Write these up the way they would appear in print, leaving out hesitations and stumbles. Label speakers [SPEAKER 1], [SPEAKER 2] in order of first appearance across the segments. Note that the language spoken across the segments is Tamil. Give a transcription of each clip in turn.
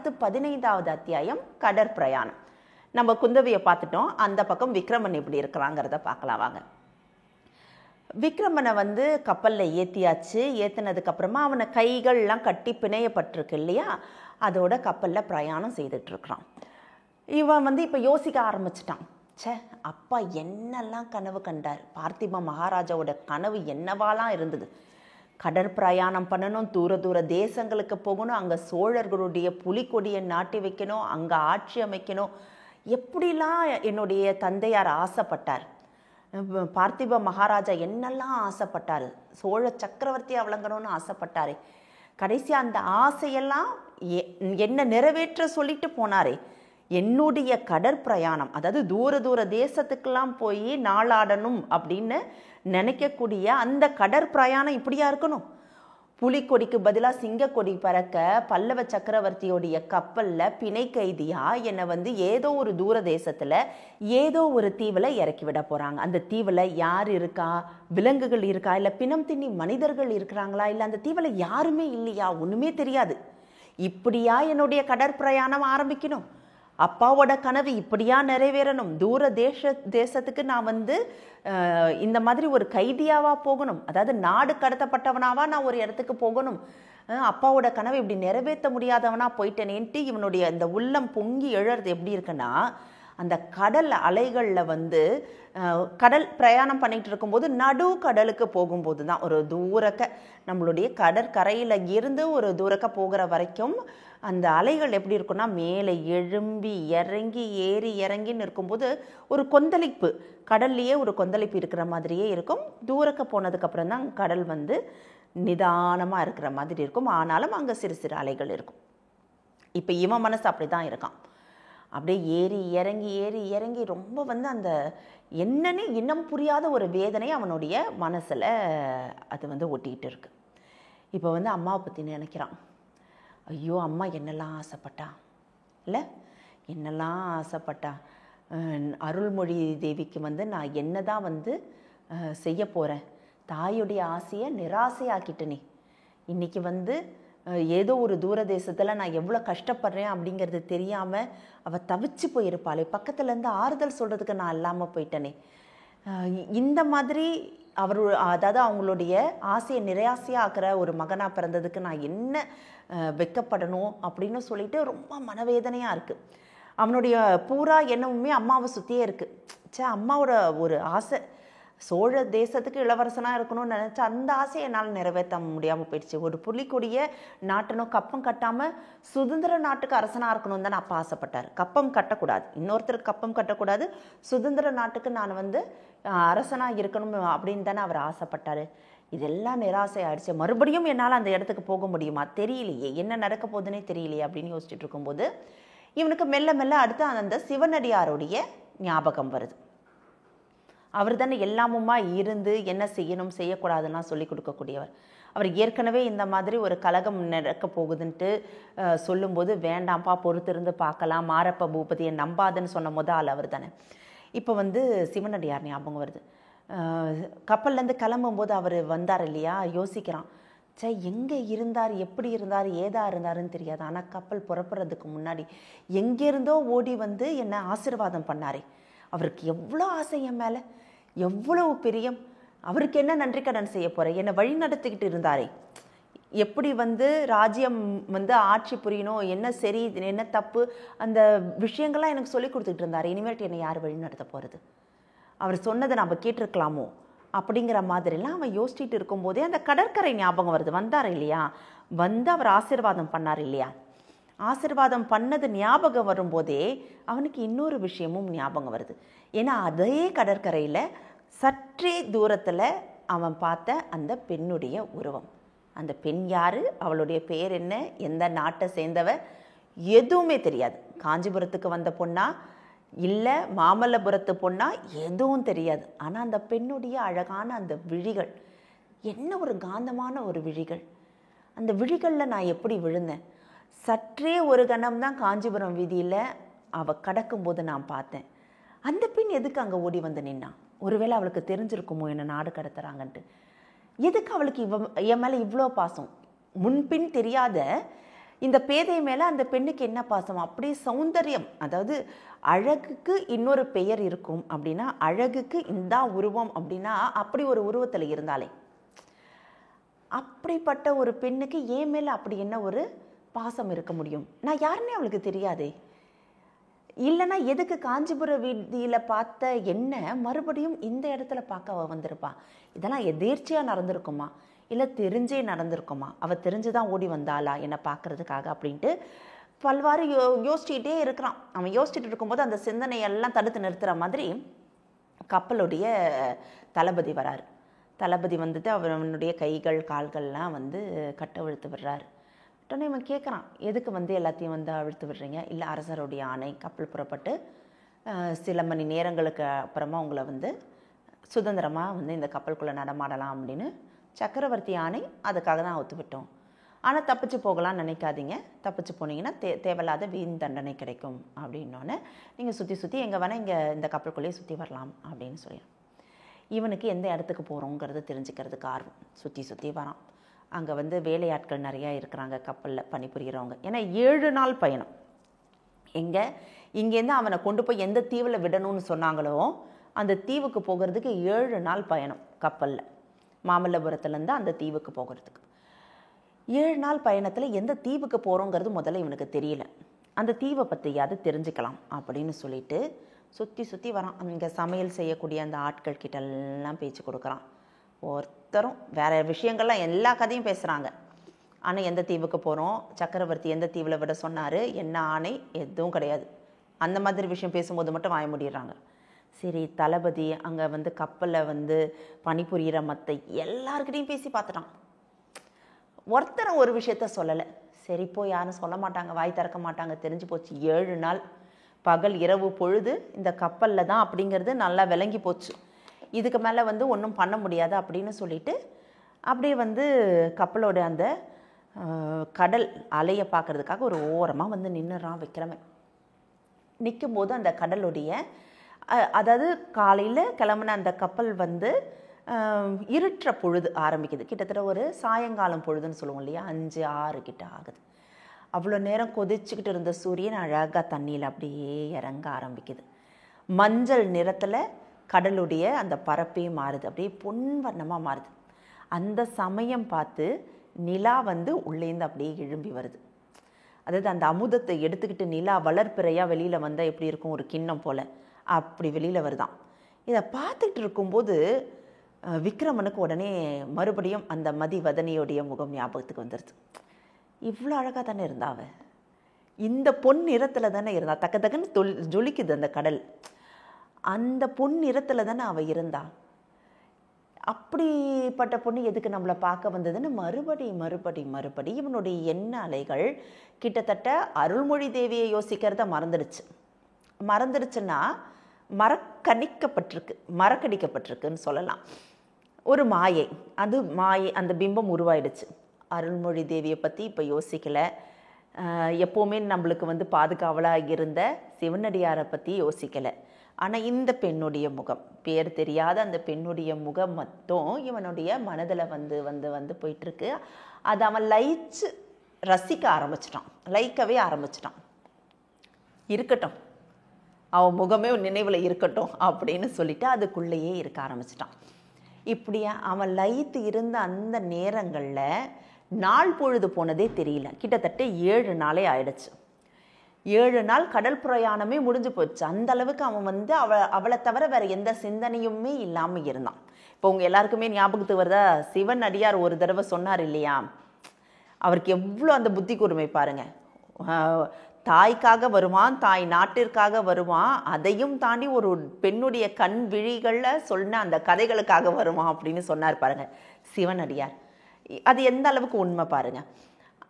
[SPEAKER 1] அடுத்து 15வது அத்தியாயம் கடற்பிரயாணம். நம்ம குந்தவியை பார்த்துட்டோம். அந்த பக்கம் விக்ரமன் எப்படி இருக்கிறாங்கிறத பார்க்கலாம் வாங்க. விக்ரமனை கப்பலில் ஏற்றியாச்சு. ஏற்றினதுக்கப்புறமா அவனை கைகள்லாம் கட்டி பிணையப்பட்டிருக்கு இல்லையா, அதோட கப்பலில் பிரயாணம் செய்துட்ருக்கிறான். இவன் இப்போ யோசிக்க ஆரம்பிச்சிட்டான். அப்பா என்னெல்லாம் கனவு கண்டார், பார்த்திப மகாராஜாவோட கனவு என்னவாலாம் இருந்தது. கடற்பிரயாணம் பண்ணணும், தூர தூர தேசங்களுக்கு போகணும், அங்கே சோழர்களுடைய புலிக்கொடியை நாட்டி வைக்கணும், அங்கே ஆட்சி அமைக்கணும், எப்படிலாம் என்னுடைய தந்தையார் ஆசைப்பட்டார். பார்த்திப மகாராஜா என்னெல்லாம் ஆசைப்பட்டார், சோழ சக்கரவர்த்தி அவலங்கணும்னு ஆசைப்பட்டாரே. கடைசியாக அந்த ஆசையெல்லாம் என்ன நிறைவேற்ற சொல்லிட்டு போனாரே. என்னுடைய கடற்பிரயாணம், அதாவது தூர தூர தேசத்துக்கெல்லாம் போய் நாளாடணும் அப்படின்னு நினைக்கக்கூடிய அந்த கடற்பிரயாணம் இப்படியா இருக்கணும். புலிக்கொடிக்கு பதிலாக சிங்கக்கொடி பறக்க பல்லவ சக்கரவர்த்தியோடைய கப்பலில் பிணை கைதியாக என்னை ஏதோ ஒரு தூர தேசத்தில் ஏதோ ஒரு தீவில் இறக்கி விட போகிறாங்க. அந்த தீவில் யார் இருக்கா, விலங்குகள் இருக்கா, இல்லை பிணம் தின்னி மனிதர்கள் இருக்கிறாங்களா, இல்லை அந்த தீவில் யாருமே இல்லையா, ஒன்றுமே தெரியாது. இப்படியா என்னுடைய கடற்பிரயாணம் ஆரம்பிக்கணும். அப்பாவோட கனவு இப்படியா நிறைவேறணும். தூர தேசத்துக்கு நான் இந்த மாதிரி ஒரு கைதியாவா போகணும், அதாவது நாடு கடத்தப்பட்டவனாவா நான் ஒரு இடத்துக்கு போகணும். அப்பாவோட கனவை இப்படி நிறைவேற்ற முடியாதவனா போயிட்டேனேன்ட்டு இவனுடைய இந்த உள்ளம் பொங்கி எழறது எப்படி இருக்குன்னா, அந்த கடல் அலைகளில் கடல் பிரயாணம் பண்ணிகிட்டு இருக்கும்போது நடு கடலுக்கு போகும்போது தான் ஒரு தூரக்க நம்மளுடைய கடற்கரையில் இருந்து ஒரு தூரக்க போகிற வரைக்கும் அந்த அலைகள் எப்படி இருக்குன்னா, மேலே எழும்பி இறங்கி ஏறி இறங்கின்னு இருக்கும்போது ஒரு கொந்தளிப்பு, கடல்லையே ஒரு கொந்தளிப்பு இருக்கிற மாதிரியே இருக்கும். தூரக்க போனதுக்கப்புறம் தான் கடல் நிதானமாக இருக்கிற மாதிரி இருக்கும். ஆனாலும் அங்கே சிறு சிறு அலைகள் இருக்கும். இப்போ இவன் மனசு அப்படி தான் இருக்கான். அப்படியே ஏறி இறங்கி ரொம்ப அந்த என்னன்னு இன்னும் புரியாத ஒரு வேதனை அவனுடைய மனசில் அது ஒட்டிக்கிட்டு இருக்கு. இப்போ அம்மாவை பற்றி நினைக்கிறான். ஐயோ, அம்மா என்னெல்லாம் ஆசைப்பட்டா இல்லை, என்னெல்லாம் ஆசைப்பட்டா. அருள்மொழி தேவிக்கு நான் என்ன தான் செய்ய போகிறேன். தாயுடைய ஆசையை நிராசையாக்கிட்டனே. இன்றைக்கி ஏதோ ஒரு தூர தேசத்தில் நான் எவ்வளோ கஷ்டப்படுறேன் அப்படிங்கிறது தெரியாமல் அவள் தவிச்சு போயிருப்பாளே. பக்கத்துலேருந்து ஆறுதல் சொல்கிறதுக்கு நான் இல்லாமல் போயிட்டனே. இந்த மாதிரி அதாவது அவங்களுடைய ஆசையை நிராசையாக ஆக்கிற ஒரு மகனாக பிறந்ததுக்கு நான் என்ன வெக்கப்படணும் அப்படின்னு சொல்லிட்டு ரொம்ப மனவேதனையாக இருக்குது. அவனுடைய பூரா எண்ணமுமே அம்மாவை சுற்றியே இருக்குது. அம்மாவோட ஒரு ஆசை, சோழ தேசத்துக்கு இளவரசனாக இருக்கணும்னு நினச்சா அந்த ஆசையை என்னால் நிறைவேற்ற முடியாமல் போயிடுச்சு. ஒரு புலிக்கொடியை நாட்டணும், கப்பம் கட்டாமல் சுதந்திர நாட்டுக்கு அரசனாக இருக்கணும்னு தானே அப்பா ஆசைப்பட்டார். கப்பம் கட்டக்கூடாது, இன்னொருத்தருக்கு கப்பம் கட்டக்கூடாது, சுதந்திர நாட்டுக்கு நான் அரசனாக இருக்கணும் அப்படின்னு தானே அவர் ஆசைப்பட்டார். இதெல்லாம் நிராசை ஆயிடுச்சு. மறுபடியும் என்னால் அந்த இடத்துக்கு போக முடியுமா தெரியலையே, என்ன நடக்க போகுதுன்னே தெரியலையே அப்படின்னு யோசிச்சுட்டு இருக்கும்போது இவனுக்கு மெல்ல மெல்ல அடுத்து அந்த சிவனடியாருடைய ஞாபகம் வருது. அவர் தானே எல்லாமுமா இருந்து என்ன செய்யணும் செய்யக்கூடாதுன்னா சொல்லி கொடுக்கக்கூடியவர். அவர் ஏற்கனவே இந்த மாதிரி ஒரு கலகம் நடக்க போகுதுன்ட்டு சொல்லும்போது வேண்டாம்ப்பா பொறுத்திருந்து பார்க்கலாம், மாரப்ப பூபதியை நம்பாதுன்னு சொன்ன முதல் அவர் தானே. இப்போ சிவனடியார் ஞாபகம் வருது. கப்பல்லேருந்து கிளம்பும்போது அவர் வந்தார் இல்லையா, யோசிக்கிறான். எங்கே இருந்தார், எப்படி இருந்தார், ஏதா இருந்தாருன்னு தெரியாது. ஆனால் கப்பல் புறப்படுறதுக்கு முன்னாடி எங்கேருந்தோ ஓடி என்னை ஆசீர்வாதம் பண்ணாரே. அவருக்கு எவ்வளோ ஆசை என் மேலே, எவ்வளவு பிரியம். அவருக்கு என்ன நன்றி கடன் செய்ய போகிறேன். என்னை வழி நடத்திக்கிட்டு இருந்தாரே. எப்படி ராஜ்யம் ஆட்சி புரியணும், என்ன சரி என்ன தப்பு, அந்த விஷயங்கள்லாம் எனக்கு சொல்லி கொடுத்துக்கிட்டு இருந்தார். இனிமேட்டு என்னை யார் வழி நடத்த போகிறது, அவர் சொன்னதை நம்ம கேட்டிருக்கலாமோ அப்படிங்கிற மாதிரிலாம் அவன் யோசிச்சுட்டு இருக்கும்போதே அந்த கடற்கரை ஞாபகம் வருது. வந்தார் இல்லையா, அவர் ஆசீர்வாதம் பண்ணார் இல்லையா. ஆசீர்வாதம் பண்ணது ஞாபகம் வரும்போதே அவனுக்கு இன்னொரு விஷயமும் ஞாபகம் வருது. ஏன்னா அதே கடற்கரையில் சற்றே தூரத்தில் அவன் பார்த்த அந்த பெண்ணுடைய உருவம். அந்த பெண் யார், அவளுடைய பேர் என்ன, எந்த நாட்டை சேர்ந்தவ, எதுவுமே தெரியாது. காஞ்சிபுரத்துக்கு வந்த பொண்ணா இல்லை மாமல்லபுரத்து பொண்ணா எதுவும் தெரியாது. ஆனால் அந்த பெண்ணுடைய அழகான அந்த விழிகள், என்ன ஒரு காந்தமான ஒரு விழிகள். அந்த விழிகளில் நான் எப்படி விழுந்தேன். சற்றே ஒரு கணம்தான் காஞ்சிபுரம் வீதியில் அவள் கடக்கும்போது நான் பார்த்தேன். அந்த பெண் எதுக்கு அங்கே ஓடி நின்னான். ஒருவேளை அவளுக்கு தெரிஞ்சிருக்குமோ என்ன நாடு கடத்துறாங்கன்ட்டு. எதுக்கு அவளுக்கு என் மேலே இவ்வளோ பாசம். முன்பின் தெரியாத இந்த பேதை மேலே அந்த பெண்ணுக்கு என்ன பாசம், அப்படி சௌந்தரியம். அதாவது அழகுக்கு இன்னொரு பெயர் இருக்கும் அப்படின்னா, அழகுக்கு இந்த உருவம் அப்படின்னா அப்படி ஒரு உருவத்தில் இருந்தாலே, அப்படிப்பட்ட ஒரு பெண்ணுக்கு ஏன் மேலே அப்படி என்ன ஒரு பாசம் இருக்க முடியும்? நான் யாருன்னே அவளுக்கு தெரியாதே. இல்லைன்னா எதுக்கு காஞ்சிபுர வீதியில் பார்த்த என்ன மறுபடியும் இந்த இடத்துல பார்க்க அவள் வந்திருப்பா? இதெல்லாம் எதேர்ச்சியாக நடந்திருக்குமா, இல்லை தெரிஞ்சே நடந்திருக்குமா? அவள் தெரிஞ்சுதான் ஓடி வந்தாளா என்னை பார்க்கறதுக்காக அப்படின்ட்டு பல்வாறு யோசிச்சுக்கிட்டே இருக்கிறான். அவன் யோசிச்சுட்டு இருக்கும்போது அந்த சிந்தனையெல்லாம் தடுத்து நிறுத்துகிற மாதிரி கப்பலுடைய தளபதி வராரு. தளபதி வந்துட்டு அவனுடைய கைகள் கால்கள்லாம் வந்து கட்டவிழ்த்து விடுறாரு. உடனே இவன் கேட்குறான், எதுக்கு வந்து எல்லாத்தையும் வந்து அழுத்து விடுறீங்க? இல்லை, அரசருடைய ஆணை, கப்பல் புறப்பட்டு சில மணி நேரங்களுக்கு அப்புறமா உங்களை வந்து சுதந்திரமாக வந்து இந்த கப்பலுக்குள்ளே நடமாடலாம் அப்படின்னு சக்கரவர்த்தி ஆணை, அதுக்காக தான் ஒத்துவிட்டோம். ஆனால் தப்பிச்சு போகலான்னு நினைக்காதீங்க, தப்பிச்சு போனீங்கன்னா தேவையில்லாத வீண் தண்டனை கிடைக்கும் அப்படின்னோடனே நீங்கள் சுற்றி எங்கே வேணால் இந்த கப்பலுக்குள்ளேயே சுற்றி வரலாம் அப்படின்னு சொல்லி இவனுக்கு எந்த இடத்துக்கு போகிறோங்கிறது தெரிஞ்சுக்கிறதுக்கு ஆர்வம். சுற்றி வரான். அங்கே வந்து வேலையாட்கள் நிறையா இருக்கிறாங்க கப்பலில் பணிபுரிகிறவங்க. ஏன்னா 7 நாள் பயணம். இங்கேருந்து அவனை கொண்டு போய் எந்த தீவில் விடணும்னு சொன்னாங்களோ அந்த தீவுக்கு போகிறதுக்கு 7 நாள் பயணம் கப்பலில், மாமல்லபுரத்துலேருந்து அந்த தீவுக்கு போகிறதுக்கு 7 நாள் பயணத்தில் எந்த தீவுக்கு போகிறோங்கிறது முதல்ல இவனுக்கு தெரியல. அந்த தீவை பற்றியாவது தெரிஞ்சுக்கலாம் அப்படின்னு சொல்லிட்டு சுற்றி வரான். அங்கே சமையல் செய்யக்கூடிய அந்த ஆட்கள் கிட்டெல்லாம் பேச்சு கொடுக்குறான். ஒருத்தரும் வேறு விஷயங்கள்லாம் எல்லா கதையும் பேசுகிறாங்க. ஆனால் எந்த தீவுக்கு போகிறோம், சக்கரவர்த்தி எந்த தீவில் விட சொன்னார், என்ன ஆணை, எதுவும் கிடையாது. அந்த மாதிரி விஷயம் பேசும்போது மட்டும் வாய முடிடுறாங்க. சரி, தளபதி அங்கே வந்து கப்பலில் வந்து பணிபுரிகிற மற்ற எல்லாருக்கிட்டையும் பேசி பார்த்துட்டான். ஒருத்தரை ஒரு விஷயத்த சொல்லலை. சரி, இப்போ யாரும் சொல்ல மாட்டாங்க, வாய் திறக்க மாட்டாங்க, தெரிஞ்சு போச்சு. 7 நாள் பகல் இரவு பொழுது இந்த கப்பலில் தான் அப்படிங்கிறது நல்லா விளங்கி போச்சு. இதுக்கு மேலே வந்து ஒன்றும் பண்ண முடியாது அப்படின்னு சொல்லிட்டு அப்படியே வந்து கப்பலோட அந்த கடல் அலையை பார்க்குறதுக்காக ஒரு ஓரமாக வந்து நின்றுறான் விக்ரமன். நிற்கும்போது அந்த கடலுடைய அதாவது காலையில் கிளம்புன அந்த கப்பல் வந்து இருட்டுற பொழுது ஆரம்பிக்குது. கிட்டத்தட்ட ஒரு சாயங்காலம் பொழுதுன்னு சொல்லுவோம் இல்லையா, 5-6 கிட்ட ஆகுது. அவ்வளோ நேரம் கொதிச்சுக்கிட்டு இருந்த சூரியன் அழகாக தண்ணியில் அப்படியே இறங்க ஆரம்பிக்குது. மஞ்சள் நிறத்தில் கடலுடைய அந்த பரப்பே மாறுது, அப்படியே பொன்வண்ணமாக மாறுது. அந்த சமயம் பார்த்து நிலா வந்து உள்ளேந்து அப்படியே எழும்பி வருது. அதாவது அந்த அமுதத்தை எடுத்துக்கிட்டு நிலா வளர்ப்பிறையாக வெளியில் வந்தால் எப்படி இருக்கும், ஒரு கிண்ணம் போல், அப்படி வெளியில் வருதான். இதை பார்த்துட்டு இருக்கும்போது விக்ரமனுக்கு உடனே மறுபடியும் அந்த மதிவதனியோடைய முகம் ஞாபகத்துக்கு வந்துடுது. இவ்வளோ அழகாக தானே இருந்தாவ, இந்த பொன் நிறத்தில் தானே இருந்தா, தக்கன்னு ஜொலிக்குது அந்த கடல், அந்த பொன் நிறத்தில் தானே அவள் இருந்தா. அப்படிப்பட்ட பொண்ணு எதுக்கு நம்மளை பார்க்க வந்ததுன்னு மறுபடி இவனுடைய எண்ண அலைகள் கிட்டத்தட்ட அருள்மொழி தேவியை யோசிக்கிறத மறந்துடுச்சுன்னா மறக்கடிக்கப்பட்டிருக்குன்னு சொல்லலாம். ஒரு மாயை, அந்த பிம்பம் உருவாயிடுச்சு. அருள்மொழி தேவியை பற்றி இப்போ யோசிக்கலை. எப்போவுமே நம்மளுக்கு வந்து பாதுகாவலாக இருந்த சிவனடியாரை பற்றி யோசிக்கலை. ஆனால் இந்த பெண்ணுடைய முகம், பேர் தெரியாத அந்த பெண்ணுடைய முகம் மட்டும் இவனுடைய மனதில் வந்து போயிட்டுருக்கு. அதை அவன் லைக்கவே ஆரம்பிச்சிட்டான். இருக்கட்டும், அவன் முகமே நினைவில் இருக்கட்டும் அப்படின்னு சொல்லிட்டு அதுக்குள்ளேயே இருக்க ஆரம்பிச்சிட்டான். இப்படியா அவன் லைத்து இருந்த அந்த நேரங்களில் நாள் பொழுது போனதே தெரியல. கிட்டத்தட்ட 7 நாளே ஆயிடுச்சு. 7 நாள் கடல் பிரயாணமே முடிஞ்சு போச்சு. அந்த அளவுக்கு அவன் வந்து அவளை தவிர வேற எந்த சிந்தனையுமே இல்லாமல் இருந்தான். இப்போ உங்கள் எல்லாருக்குமே ஞாபகத்துக்கு வருதா, சிவன் அடியார் ஒரு தடவை சொன்னார் இல்லையா, அவருக்கு எவ்வளோ அந்த புத்தி கூர்மை பாருங்க. தாய்க்காக வருவான், தாய் நாட்டிற்காக வருவான், அதையும் தாண்டி ஒரு பெண்ணுடைய கண் விழிகளில் சொன்ன அந்த கதைகளுக்காக வருவான் அப்படின்னு சொன்னார் பாருங்க சிவன் அடியார். அது எந்த அளவுக்கு உண்மை பாருங்க.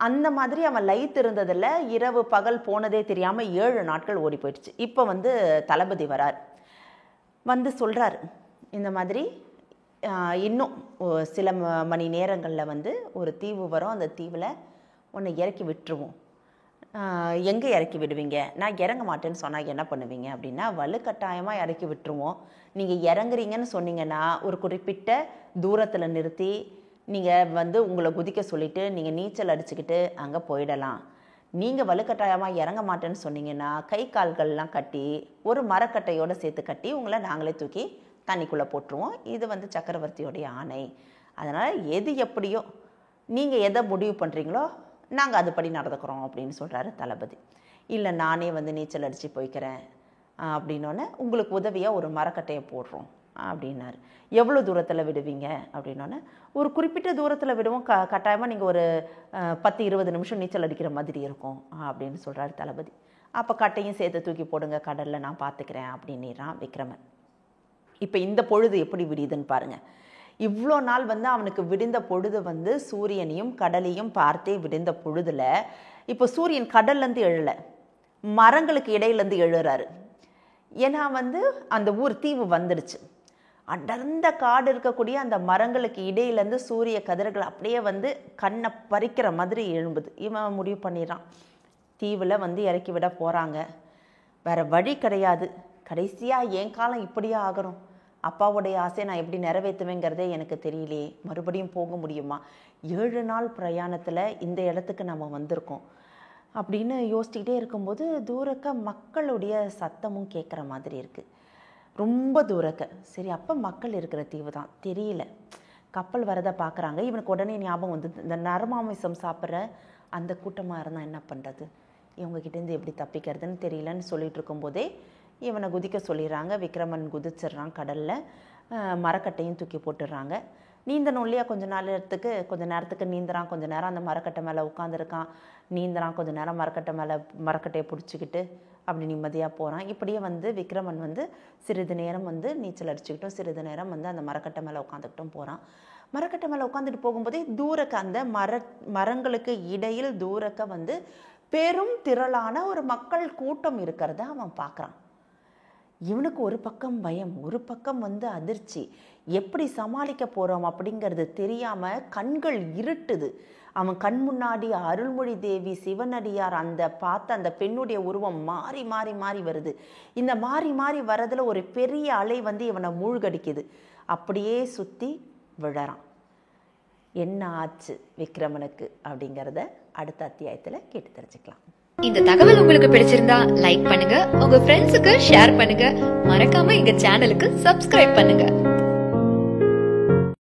[SPEAKER 1] அந்த மாதிரி அவன் லைத்து இருந்ததில் இரவு பகல் போனதே தெரியாமல் 7 நாட்கள் ஓடி போயிடுச்சு. இப்போ வந்து தளபதி வரார், வந்து சொல்கிறார், இந்த மாதிரி இன்னும் சில மணி நேரங்களில் வந்து ஒரு தீவு வரும், அந்த தீவில் உன்னை இறக்கி விட்டுருவோம். எங்கே இறக்கி விடுவீங்க? நான் இறங்க மாட்டேன்னு சொன்னால் என்ன பண்ணுவீங்க அப்படின்னா, வலுக்கட்டாயமாக இறக்கி விட்டுருவோம். நீங்கள் இறங்குறீங்கன்னு சொன்னீங்கன்னா ஒரு குறிப்பிட்ட தூரத்தில் நிறுத்தி நீங்கள் வந்து உங்களை குதிக்க சொல்லிவிட்டு நீங்கள் நீச்சல் அடிச்சுக்கிட்டு அங்கே போயிடலாம். நீங்கள் வலுக்கட்டாயமாக இறங்க மாட்டேன்னு சொன்னீங்கன்னா கை கால்கள்லாம் கட்டி ஒரு மரக்கட்டையோடு சேர்த்து கட்டி உங்களை நாங்களே தூக்கி தண்ணிக்குள்ளே போட்டுருவோம். இது வந்து சக்கரவர்த்தியோடைய ஆணை. அதனால் எது எப்படியோ நீங்கள் எதை முடிவு பண்ணுறீங்களோ நாங்கள் அதுபடி நடந்துக்கிறோம் அப்படின்னு சொல்கிறாரு தளபதி. இல்லை நானே வந்து நீச்சல் அடித்து போய்க்கிறேன் அப்படின்னோடனே உங்களுக்கு உதவியாக ஒரு மரக்கட்டையை போடுறோம் அப்படின்னாரு. எவ்வளோ தூரத்தில் விடுவீங்க அப்படின்னோடனே ஒரு குறிப்பிட்ட தூரத்தில் விடுவோம், கட்டாயமாக நீங்கள் ஒரு 10-20 நிமிஷம் நீச்சல் அடிக்கிற மாதிரி இருக்கும் அப்படின்னு சொல்கிறாரு தளபதி. அப்போ கட்டையும் சேர்த்து தூக்கி போடுங்க கடலில், நான் பார்த்துக்கிறேன் அப்படின்னுறான் விக்ரமன். இப்போ இந்த பொழுது எப்படி விடியுதுன்னு பாருங்கள். இவ்வளோ நாள் வந்து அவனுக்கு விடிந்த பொழுது வந்து சூரியனையும் கடலையும் பார்த்தே விடிந்த பொழுதுல இப்போ சூரியன் கடல்லேருந்து எழலை, மரங்களுக்கு இடையிலேருந்து எழுறாரு. ஏன்னா வந்து அந்த ஊர் தீவு வந்துடுச்சு. அடர்ந்த காடு இருக்கக்கூடிய அந்த மரங்களுக்கு இடையிலேருந்து சூரிய கதிர்கள் அப்படியே வந்து கண்ணை பறிக்கிற மாதிரி எழும்புது. இவன் முடிவு பண்ணிடுறான், தீவில் வந்து இறக்கி விட போகிறாங்க, வேறு வழி கிடையாது. கடைசியாக என் காலம் இப்படியே ஆகணும், அப்பாவுடைய ஆசையை நான் எப்படி நிறைவேற்றுவேங்கிறதே எனக்கு தெரியலையே, மறுபடியும் போக முடியுமா, 7 நாள் பிரயாணத்தில் இந்த இடத்துக்கு நம்ம வந்திருக்கோம் அப்படின்னு யோசிச்சுக்கிட்டே இருக்கும்போது தூரக்க மக்களுடைய சத்தமும் கேட்குற மாதிரி இருக்குது, ரொம்ப தூரக்க. சரி, அப்போ மக்கள் இருக்கிற தீவு தான் தெரியல. கப்பல் வரதை பார்க்குறாங்க. இவனுக்கு உடனே ஞாபகம் வந்து இந்த நரமாமிசம் சாப்பிட்ற அந்த கூட்டமாக இருந்தால் என்ன பண்ணுறது, இவங்ககிட்டேருந்து எப்படி தப்பிக்கிறதுன்னு தெரியலன்னு சொல்லிட்டு இருக்கும்போதே இவனை குதிக்க சொல்லிடுறாங்க. விக்ரமன் குதிச்சிட்றான் கடலில், மரக்கட்டையும் தூக்கி போட்டுடுறாங்க. நீந்தணும் இல்லையா, கொஞ்ச நேரத்துக்கு நீந்துறான். கொஞ்ச நேரம் அந்த மரக்கட்டை மேலே உட்காந்துருக்கான், நீந்துறான். கொஞ்ச நேரம் மரக்கட்டையை பிடிச்சிக்கிட்டு அப்படி நிம்மதியாக போகிறான். இப்படியே வந்து விக்ரமன் வந்து சிறிது நேரம் வந்து நீச்சல் அடிச்சுக்கிட்டும் சிறிது நேரம் வந்து அந்த மரக்கட்டை மேலே உட்காந்துக்கிட்டும் போகிறான். மரக்கட்டை மேலே உட்காந்துட்டு போகும்போதே தூரக்க அந்த மரங்களுக்கு இடையில் தூரக்க வந்து பெரும் திரளான ஒரு மக்கள் கூட்டம் இருக்கிறத அவன் பார்க்குறான். இவனுக்கு ஒரு பக்கம் பயம், ஒரு பக்கம் வந்து அதிர்ச்சி. எப்படி சமாளிக்க போகிறோம் அப்படிங்கிறது தெரியாமல் கண்கள் இருட்டுது. அவன் கண் முன்னாடி அருள்மொழி தேவி, சிவனடியார், பார்த்த அந்த பெண்ணுடைய உருவம் மாறி மாறி மாறி வருது. இந்த மாறி மாறி வரதில் ஒரு பெரிய அலை வந்து இவனை மூழ்கடிக்குது. அப்படியே சுற்றி விழறான். என்ன ஆச்சு விக்ரமனுக்கு அப்படிங்கிறத அடுத்த அத்தியாயத்தில் கேட்டு தெரிஞ்சுக்கலாம்.
[SPEAKER 2] இந்த தகவல் உங்களுக்கு பிடிச்சிருந்தா லைக் பண்ணுங்க, உங்க ஃப்ரெண்ட்ஸுக்கு ஷேர் பண்ணுங்க, மறக்காம எங்க சேனலுக்கு சப்ஸ்கிரைப் பண்ணுங்க.